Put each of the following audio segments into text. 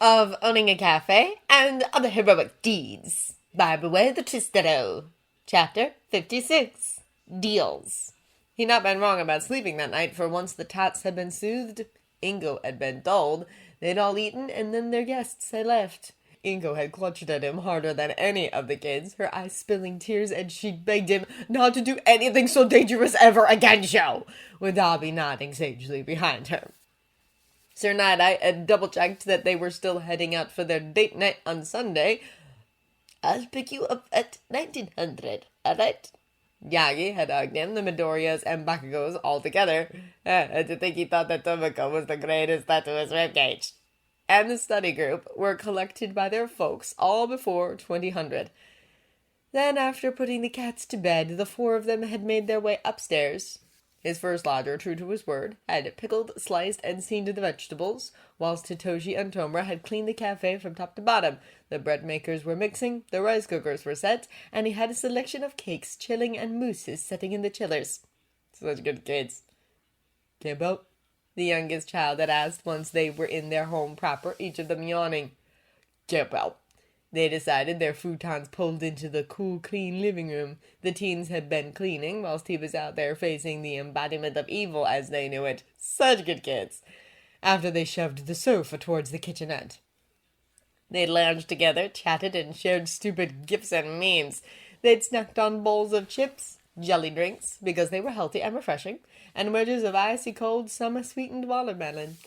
of owning a cafe and other heroic deeds by Beware the Tistero. Chapter 56. Deals. He'd not been wrong about sleeping that night, for once the tots had been soothed, Ingo had been dulled, they'd all eaten, and then their guests had left. Ingo had clutched at him harder than any of the kids, her eyes spilling tears, and she begged him not to do anything so dangerous ever again, Joe, with Dobby nodding sagely behind her. Sir Night-Eye had double-checked that they were still heading out for their date night on Sunday. "I'll pick you up at 1900, all right?" Yagi had hugged him, the Midoriyas and Bakugos all together. To think he thought that Tomoko was the greatest to his ribcage. And the study group were collected by their folks all before 2000. Then, after putting the cats to bed, the four of them had made their way upstairs. His first lodger, true to his word, had pickled, sliced, and seen to the vegetables, whilst Hitoshi and Tomura had cleaned the cafe from top to bottom. The bread makers were mixing, the rice cookers were set, and he had a selection of cakes chilling and mousses setting in the chillers. Such good kids. "Kimbo?" the youngest child had asked once they were in their home proper, each of them yawning. "Kimbo." They decided, their futons pulled into the cool, clean living room. The teens had been cleaning, whilst he was out there facing the embodiment of evil as they knew it. Such good kids. After they shoved the sofa towards the kitchenette. They'd lounged together, chatted, and shared stupid gifs and memes. They'd snacked on bowls of chips, jelly drinks, because they were healthy and refreshing, and wedges of icy cold summer-sweetened watermelon.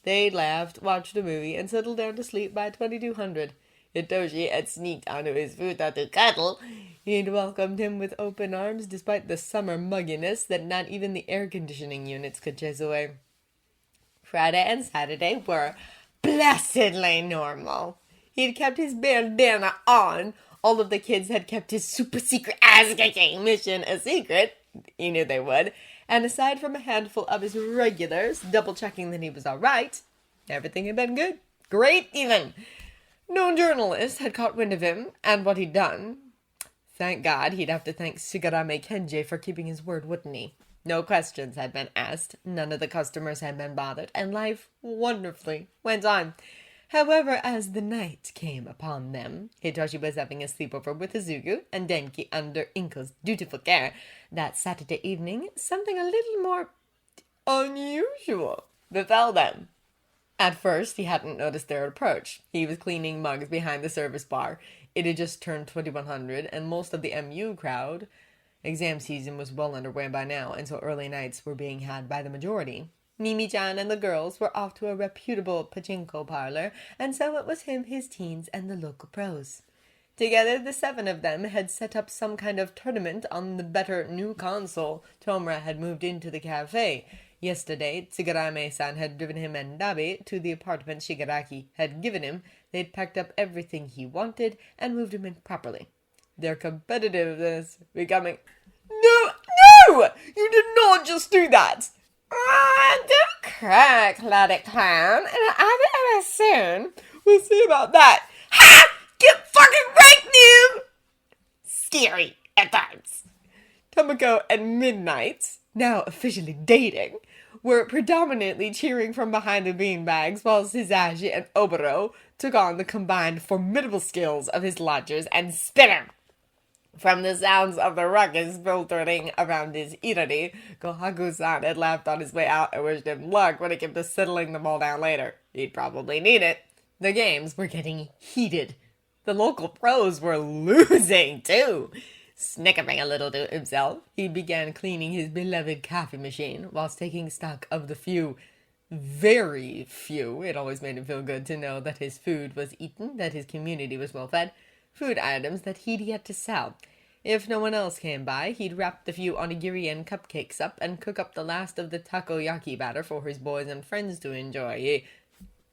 They'd laughed, watched a movie, and settled down to sleep by 2200. Hitoshi had sneaked onto his futon to cuddle. He'd welcomed him with open arms, despite the summer mugginess that not even the air-conditioning units could chase away. Friday and Saturday were blessedly normal. He'd kept his bandana on. All of the kids had kept his super-secret ass-kicking mission a secret. He knew they would. And aside from a handful of his regulars, double-checking that he was all right, everything had been good. Great, even. No journalist had caught wind of him and what he'd done. Thank God, he'd have to thank Shigarame Kenji for keeping his word, wouldn't he? No questions had been asked, none of the customers had been bothered, and life wonderfully went on. However, as the night came upon them, Hitoshi was having a sleepover with Izuku and Denki under Inko's dutiful care. That Saturday evening, something a little more unusual befell them. At first, he hadn't noticed their approach. He was cleaning mugs behind the service bar. It had just turned 2100, and most of the MU crowd. Exam season was well underway by now, and so early nights were being had by the majority. Mimi-chan and the girls were off to a reputable pachinko parlor, and so it was him, his teens, and the local pros. Together, the seven of them had set up some kind of tournament on the better new console Tomura had moved into the cafe. Yesterday, Tsugarame-san had driven him and Dabi to the apartment Shigaraki had given him. They'd packed up everything he wanted and moved him in properly. Their competitiveness becoming... No! You did not just do that! Don't cry, Claudic Clown, and I'll be over soon. We'll see about that. Ha! Get fucking right, noob! Scary at times. Tomoko and Midnight, now officially dating, were predominantly cheering from behind the beanbags, while Shizashi and Oboro took on the combined formidable skills of his lodgers and Spinner. From the sounds of the ruckus filtering around his irari, Kohaku-san had laughed on his way out and wished him luck when it came to settling them all down later. He'd probably need it. The games were getting heated. The local pros were losing, too. Snickering a little to himself, he began cleaning his beloved coffee machine, whilst taking stock of the few, very few, it always made him feel good to know that his food was eaten, that his community was well fed, food items that he'd yet to sell. If no one else came by, he'd wrap the few onigiri and cupcakes up and cook up the last of the takoyaki batter for his boys and friends to enjoy. Ding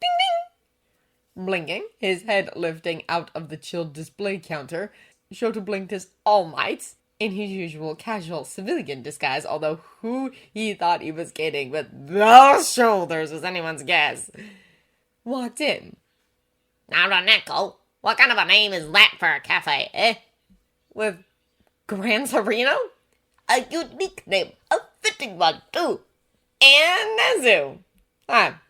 ding! Blinking, his head lifting out of the chilled display counter, Shouta blinked his all might, in his usual casual civilian disguise, although who he thought he was kidding with those shoulders was anyone's guess. Walked in. Now, Roneko, what kind of a name is that for a cafe, eh? With Gran Sereno? A unique name, a fitting one, too. And Nezu. Ah,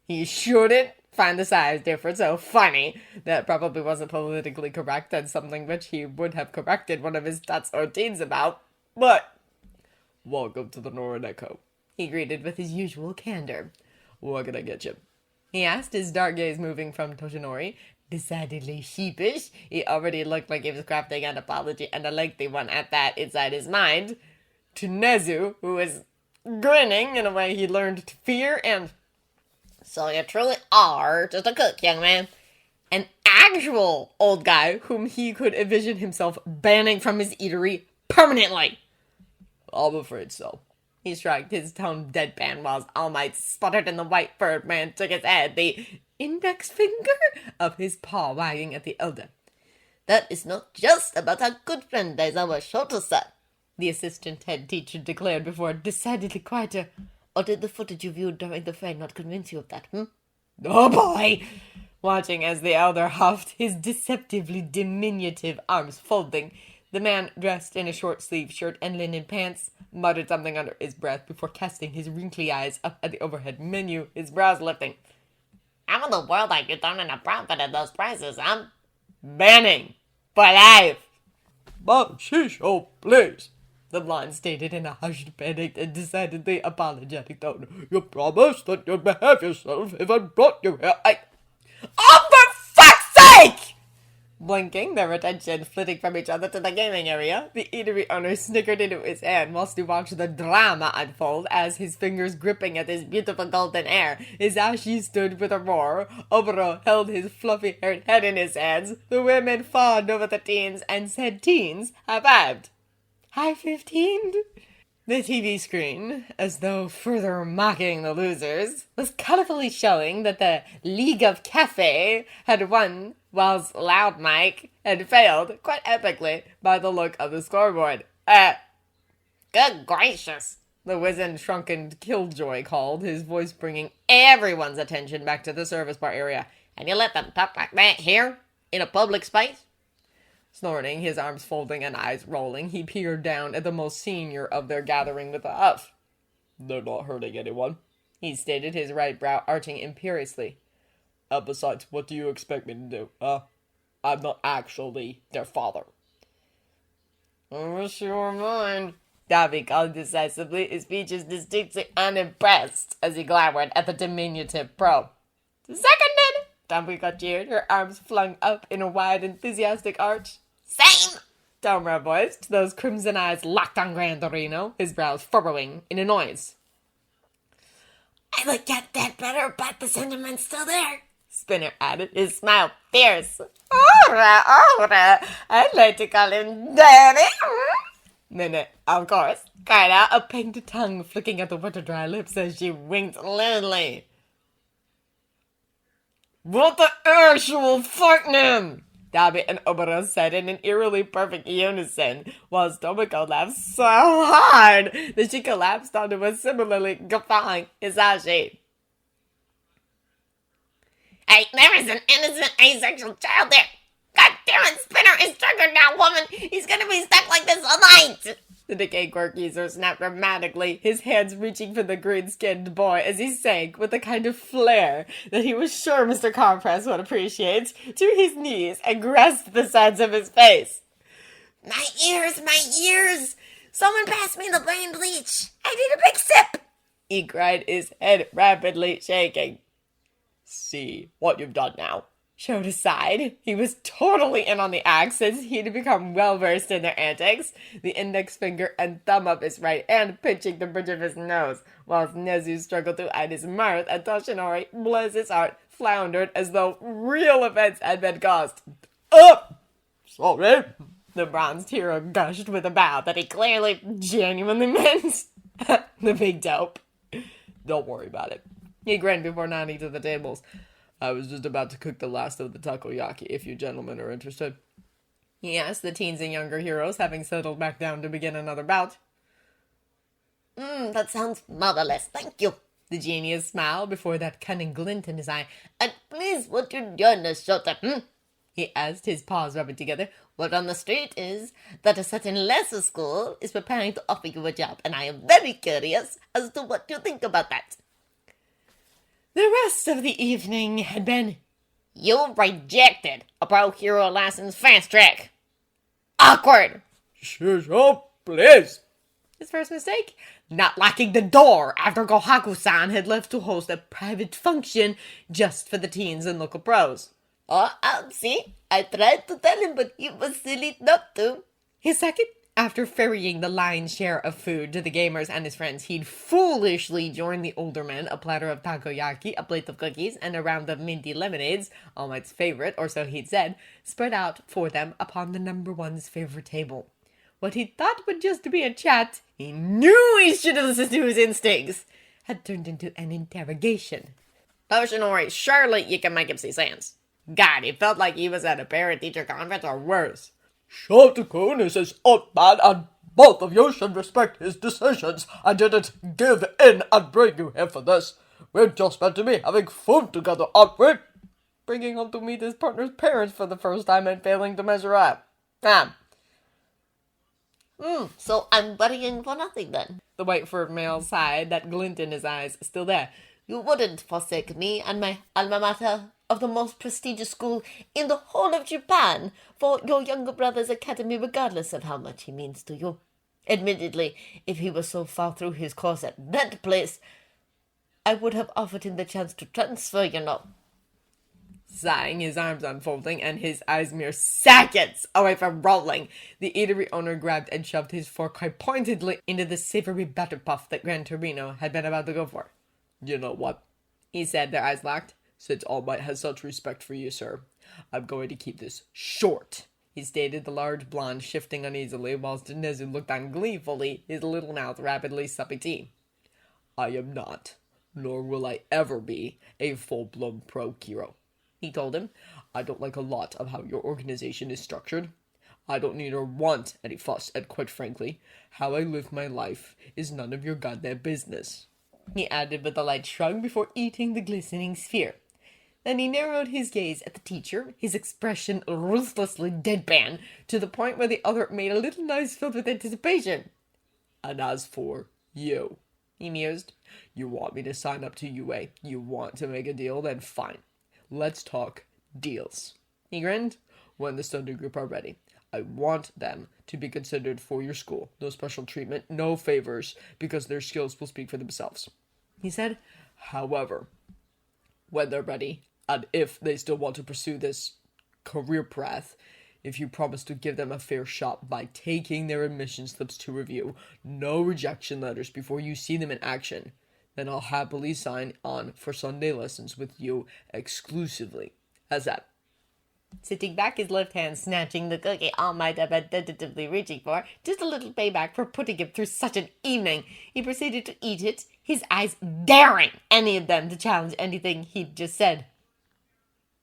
he shouldn't find the size difference so funny. That probably wasn't politically correct and something which he would have corrected one of his tuts or teens about. But, welcome to the Norineko, he greeted with his usual candor. What can I get you? He asked, his dark gaze moving from Toshinori, decidedly sheepish. He already looked like he was crafting an apology, and a lengthy one at that, inside his mind, to Nezu, who was grinning in a way he learned to fear, and So you truly are just a cook, young man. an actual old guy whom he could envision himself banning from his eatery permanently. I'm afraid so. He shrugged, his tone deadpan, while All Might sputtered and the white-furred man shook his head, the index finger of his paw wagging at the elder. That is not just about our good friend Aizawa Shouta, the assistant head teacher declared before decidedly quieter. Or did the footage you viewed during the fray not convince you of that, Oh boy! Watching as the elder huffed, his deceptively diminutive arms folding, the man, dressed in a short-sleeved shirt and linen pants, muttered something under his breath before casting his wrinkly eyes up at the overhead menu, his brows lifting. How in the world are you turning a profit at those prices, huh? Banning! For life! But shisho, please! The blonde stated in a hushed, panicked, and decidedly apologetic tone. You promised that you'd behave yourself if I brought you here. Oh, for fuck's sake! Blinking, their attention flitting from each other to the gaming area, the eatery owner snickered into his hand whilst he watched the drama unfold as his fingers gripping at his beautiful golden hair. His Ashi stood with a roar. Oboro held his fluffy-haired head in his hands. The women fawned over the teens, and said teens high-fived. High-15'd? The TV screen, as though further mocking the losers, was colorfully showing that the League of Café had won, whilst Loud Mike had failed, quite epically, by the look of the scoreboard. Good gracious, the wizened, shrunken killjoy called, his voice bringing everyone's attention back to the service bar area. And you let them talk like that here? In a public space? Snorting, his arms folding and eyes rolling, he peered down at the most senior of their gathering with a huff. They're not hurting anyone, he stated, his right brow arching imperiously. Besides, what do you expect me to do, I'm not actually their father. I wish you were mine, Davy called decisively, his features distinctly unimpressed as he glowered at the diminutive pro. Seconded! Damika cheered, her arms flung up in a wide, enthusiastic arch. Same! Domra voiced, those crimson eyes locked on Grandorino, his brows furrowing in annoyance. I would get that better, but the sentiment's still there, Spinner added, his smile fierce. Ora! I'd like to call him Daddy. Minute, of course, cried out, a pink tongue flicking at the water-dry lips as she winked lewdly. What the actual fuck, name? Dabi and Oboro said in an eerily perfect unison, whilst Tomiko laughed so hard that she collapsed onto a similarly guffawing Hisashi. Hey, there is an innocent asexual child there! God damn it, Spinner is triggered now, woman! He's gonna be stuck like this all night! The decayed quirk user snapped dramatically, his hands reaching for the green-skinned boy as he sank with a kind of flair that he was sure Mr. Compress would appreciate, to his knees and grasped the sides of his face. My ears! Someone pass me the brain bleach! I need a big sip! He cried, his head rapidly shaking. See what you've done now. Showed aside, he was totally in on the act since he'd become well-versed in their antics, the index finger and thumb of his right hand pinching the bridge of his nose, whilst Nezu struggled to hide his mirth and Toshinori, bless his heart, floundered as though real offense had been caused. Sorry. The bronzed hero gushed with a bow that he clearly, genuinely meant. The big dope. Don't worry about it. He grinned before nodding to the tables. I was just about to cook the last of the takoyaki, if you gentlemen are interested. He asked the teens and younger heroes, having settled back down to begin another bout. That sounds marvelous, thank you. The genius smiled before that cunning glint in his eye. And please, would you join us, Shouta, he asked, his paws rubbing together. Word on the street is that a certain lesser school is preparing to offer you a job, and I am very curious as to what you think about that. The rest of the evening had been You rejected a pro hero license fast track. Awkward. Shut up, please. his first mistake, not locking the door after Gohaku-san had left to host a private function just for the teens and local pros. See, I tried to tell him, but he was silly not to. His second, after ferrying the lion's share of food to the gamers and his friends, he'd foolishly joined the older men a platter of takoyaki, a plate of cookies, and a round of minty lemonades, All Might's favorite, or so he'd said, spread out for them upon the number one's favorite table. What he thought would just be a chat, he knew he should have listened to his instincts, had turned into an interrogation. Poshinori, surely you can make him see sense. God, he felt like he was at a parent-teacher conference or worse. Shouta-kun is his old man, and both of you should respect his decisions. I didn't give in and bring you here for this. We're just meant to be having food together, aren't we? Bringing home to meet his partner's parents for the first time and failing to measure up. So I'm worrying for nothing then. The white furred male sighed, that glint in his eyes still there. You wouldn't forsake me and my alma mater of the most prestigious school in the whole of Japan for your younger brother's academy, regardless of how much he means to you. Admittedly, if he was so far through his course at that place, I would have offered him the chance to transfer, you know. Sighing, his arms unfolding, and his eyes mere seconds away from rolling, the eatery owner grabbed and shoved his fork quite pointedly into the savory butter puff that Gran Torino had been about to go for. You know what? He said, their eyes locked. Since All Might has such respect for you, sir, I'm going to keep this short. He stated, the large blonde shifting uneasily, whilst Nezu looked on gleefully, his little mouth rapidly supping tea. I am not, nor will I ever be, a full-blown pro-hero, he told him. I don't like a lot of how your organization is structured. I don't need or want any fuss, and quite frankly, how I live my life is none of your goddamn business, he added with a light shrug before eating the glistening sphere. Then he narrowed his gaze at the teacher, his expression ruthlessly deadpan, to the point where the other made a little noise filled with anticipation. And as for you, he mused, you want me to sign up to UA, you want to make a deal, then fine. Let's talk deals. He grinned. When the Thunder Group are ready, I want them to be considered for your school. No special treatment, no favors, because their skills will speak for themselves, he said. However, when they're ready, and if they still want to pursue this career path, if you promise to give them a fair shot by taking their admission slips to review, no rejection letters before you see them in action, then I'll happily sign on for Sunday lessons with you exclusively. How's that? Sitting back, his left hand snatching the cookie All Might had been tentatively reaching for, just a little payback for putting him through such an evening, he proceeded to eat it, his eyes daring any of them to challenge anything he'd just said.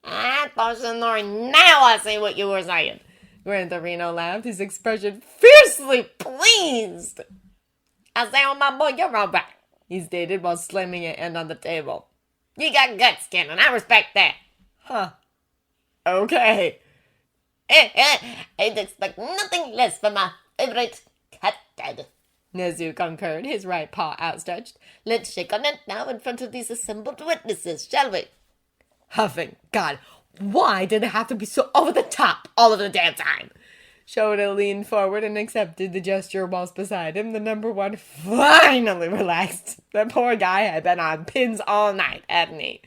Poshinori, now I see what you were saying. Gran Torino laughed, his expression fiercely pleased. I say, oh my boy, you're all right, he stated while slamming a hand on the table. You got gut skin, and I respect that. Huh. Okay. I'd expect nothing less from my favorite cat dad. Nezu concurred, his right paw outstretched. Let's shake on it now in front of these assembled witnesses, shall we? Huffing. God, why did it have to be so over the top all of the damn time? Shouta leaned forward and accepted the gesture whilst beside him. The number one finally relaxed. The poor guy had been on pins all night, hadn't he?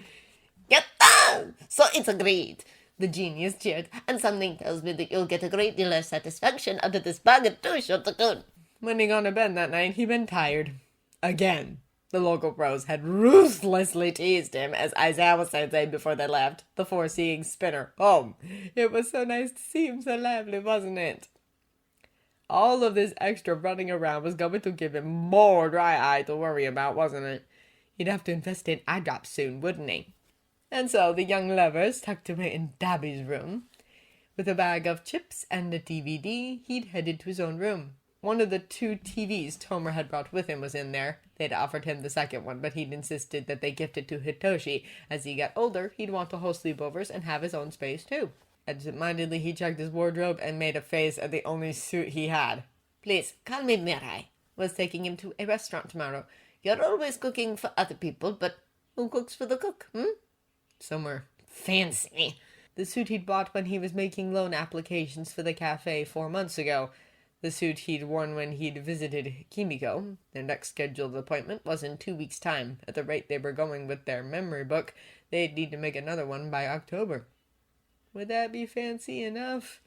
Get down! So it's agreed. The genius cheered. And something tells me that you'll get a great deal of satisfaction out of this bargain too, Shouta-kun. When he gone to bed that night, he'd been tired. Again. The local pros had ruthlessly teased him, as Aizawa said before they left, the foreseeing spinner, home. It was so nice to see him so lively, wasn't it? All of this extra running around was going to give him more dry eye to worry about, wasn't it? He'd have to invest in eye drops soon, wouldn't he? And so the young lovers tucked away in Dabby's room. With a bag of chips and a DVD, he'd headed to his own room. One of the 2 TVs Tomer had brought with him was in there. They'd offered him the second one, but he'd insisted that they gift it to Hitoshi. As he got older, he'd want to host sleepovers and have his own space, too. Absent-mindedly, he checked his wardrobe and made a face at the only suit he had. Please, call me Mirai. Was taking him to a restaurant tomorrow. You're always cooking for other people, but Who cooks for the cook, Somewhere fancy. The suit he'd bought when he was making loan applications for the cafe 4 months ago. The suit he'd worn when he'd visited Kimiko. Their next scheduled appointment was in 2 weeks' time. At the rate they were going with their memory book, they'd need to make another one by October. Would that be fancy enough?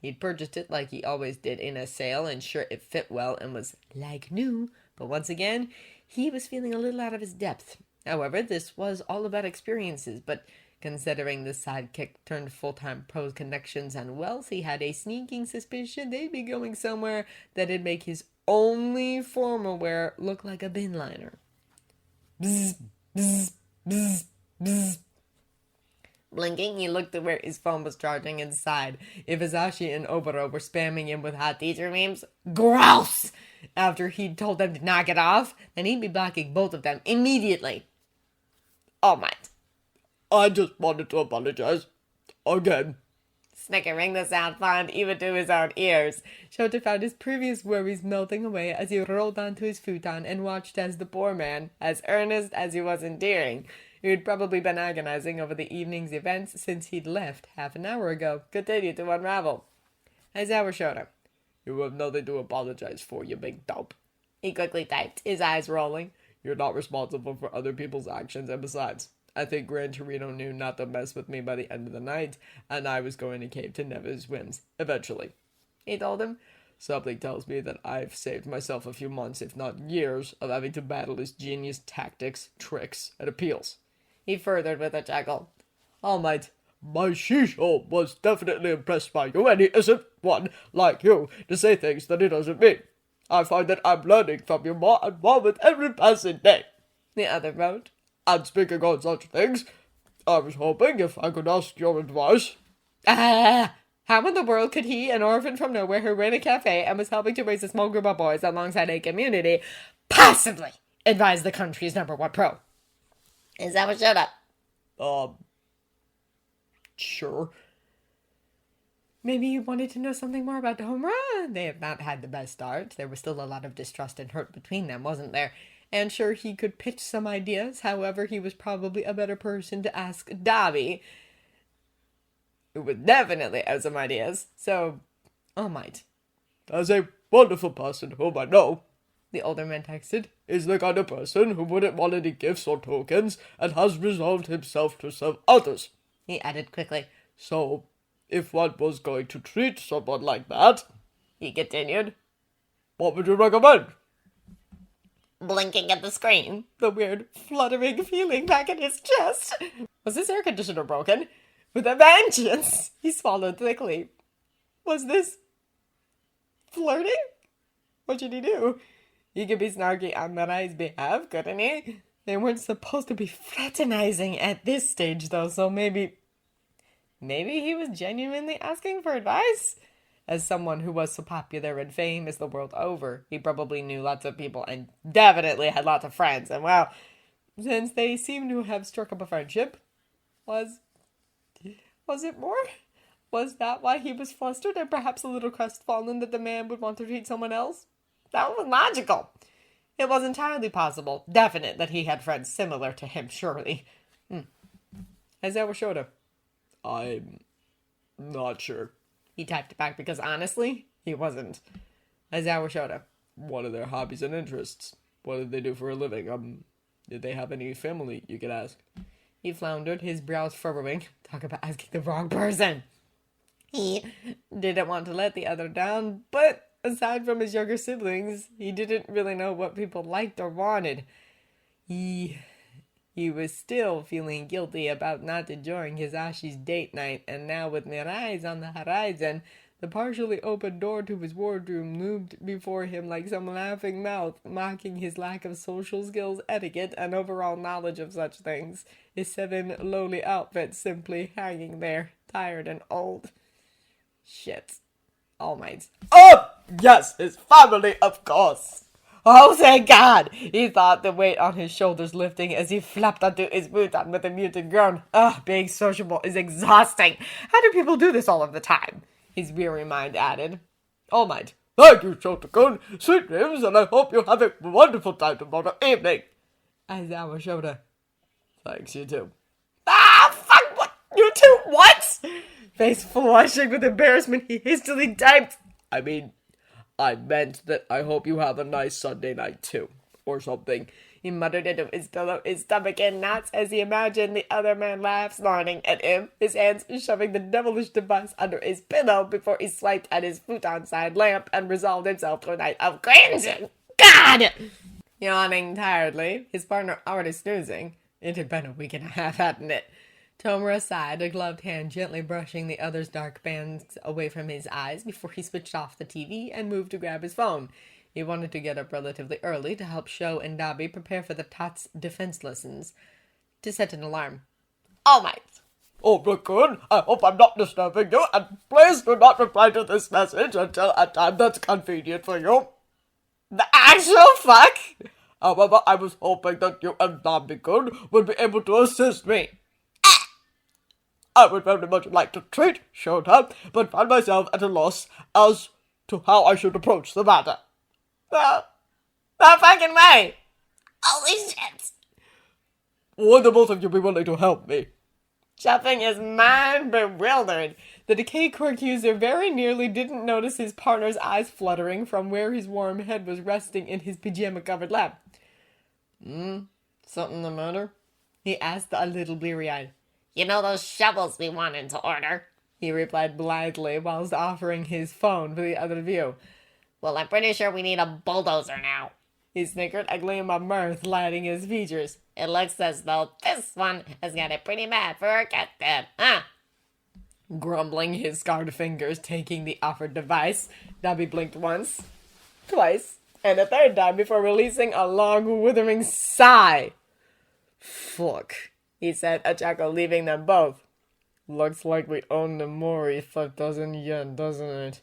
He'd purchased it like he always did in a sale, and sure it fit well and was like new. But once again, he was feeling a little out of his depth. However, this was all about experiences, but considering the sidekick turned full-time pros connections and wealth, he had a sneaking suspicion they'd be going somewhere that'd make his only formal wear look like a bin liner. Bzz, bzz, bzz, bzz. Blinking, he looked at where his phone was charging and sighed. If Asashi and Oboro were spamming him with hot teacher memes, gross! After he'd told them to knock it off, then he'd be blocking both of them immediately. All right. I just wanted to apologize. Again. Snickering the sound found even to his own ears. Shouta found his previous worries melting away as he rolled onto his futon and watched as the poor man, as earnest as he was endearing, who'd probably been agonizing over the evening's events since he'd left half an hour ago, continued to unravel. Aizawa Shouta. You have nothing to apologize for, you big dope. He quickly typed, his eyes rolling. You're not responsible for other people's actions, and besides, I think Gran Torino knew not to mess with me by the end of the night, and I was going to cave to Neva's whims, eventually. He told him. Something tells me that I've saved myself a few months, if not years, of having to battle his genius tactics, tricks, and appeals. He furthered with a chuckle. All right, my Shisho was definitely impressed by you, and he isn't one, like you, to say things that he doesn't mean. I find that I'm learning from you more and more with every passing day. The other wrote. And speaking on such things, I was hoping if I could ask your advice. How in the world could he, an orphan from nowhere who ran a cafe and was helping to raise a small group of boys alongside a community, possibly advise the country's #1 pro? Aizawa Shouta. Sure. Maybe you wanted to know something more about Homura? They have not had the best start. There was still a lot of distrust and hurt between them, wasn't there? And sure, he could pitch some ideas. However, he was probably a better person to ask Dabi, who would definitely have some ideas. So, all might. As a wonderful person whom I know, the older man texted, is the kind of person who wouldn't want any gifts or tokens and has resolved himself to serve others. He added quickly. So, if one was going to treat someone like that, he continued, what would you recommend? Blinking at the screen. The weird fluttering feeling back in his chest. Was his air conditioner broken? With a vengeance! He swallowed thickly. Was this flirting? What should he do? He could be snarky on Mirai's behalf, couldn't he? They weren't supposed to be fraternizing at this stage, though, so maybe he was genuinely asking for advice? As someone who was so popular and famous the world over, he probably knew lots of people and definitely had lots of friends. And well, since they seemed to have struck up a friendship, was it more? Was that why he was flustered and perhaps a little crestfallen that the man would want to treat someone else? That was logical. It was entirely possible, definite, that he had friends similar to him, surely. Aizawa Shouta. I'm not sure. He typed back because honestly, he wasn't. Aizawa Shouta. What are their hobbies and interests? What do they do for a living? Did they have any family, you could ask? He floundered, his brows furrowing. Talk about asking the wrong person. He didn't want to let the other down, but aside from his younger siblings, he didn't really know what people liked or wanted. He was still feeling guilty about not enjoying his Ashi's date night, and now with Mirai's on the horizon, the partially open door to his wardroom loomed before him like some laughing mouth, mocking his lack of social skills, etiquette, and overall knowledge of such things. His 7 lowly outfits simply hanging there, tired and old. Shit. All Might. Oh, yes, his family, of course. Oh, thank God! He thought, the weight on his shoulders lifting as he flapped onto his futon with a muted groan. Being sociable is exhausting. How do people do this all of the time? His weary mind added. All Might. Thank you, Shouta-kun. Sweet dreams, and I hope you have a wonderful time tomorrow evening. Aizawa Shouta. Thanks, you too. Ah, fuck, what? You two, what? Face flushing with embarrassment, he hastily typed. I mean, I meant that I hope you have a nice Sunday night too, or something. He muttered into his pillow, his stomach in knots as he imagined the other man laugh, snarling at him, his hands shoving the devilish device under his pillow before he swiped at his futon-side lamp and resolved himself to a night of cleansing. God! Yawning tiredly, his partner already snoozing. It had been a week and a half, hadn't it? Tomura sighed, a gloved hand gently brushing the other's dark bands away from his eyes before he switched off the TV and moved to grab his phone. He wanted to get up relatively early to help Sho and Dabi prepare for the Tots' defense lessons. To set an alarm. All right. Oh, Raccoon, I hope I'm not disturbing you, and please do not reply to this message until a time that's convenient for you. The actual fuck? However, I was hoping that you and Dabi-kun would be able to assist me. I would very much like to treat Shouta, but find myself at a loss as to how I should approach the matter. Well, no fucking way. Holy shit! Would the both of you be willing to help me? Chuffing is mind bewildered. The decay quirk user very nearly didn't notice his partner's eyes fluttering from where his warm head was resting in his pajama-covered lap. Something the matter? He asked, a little bleary-eyed. You know those shovels we wanted to order? He replied blithely whilst offering his phone for the other to view. Well, I'm pretty sure we need a bulldozer now. He snickered, a gleam of mirth lighting his features. It looks as though this one has got it pretty bad for a captain, huh? Grumbling his scarred fingers, taking the offered device, Dabi blinked once, twice, and a third time before releasing a long, withering sigh. Fuck, he said, a chuckle leaving them both. Looks like we own the Mori 5,000 yen, doesn't it?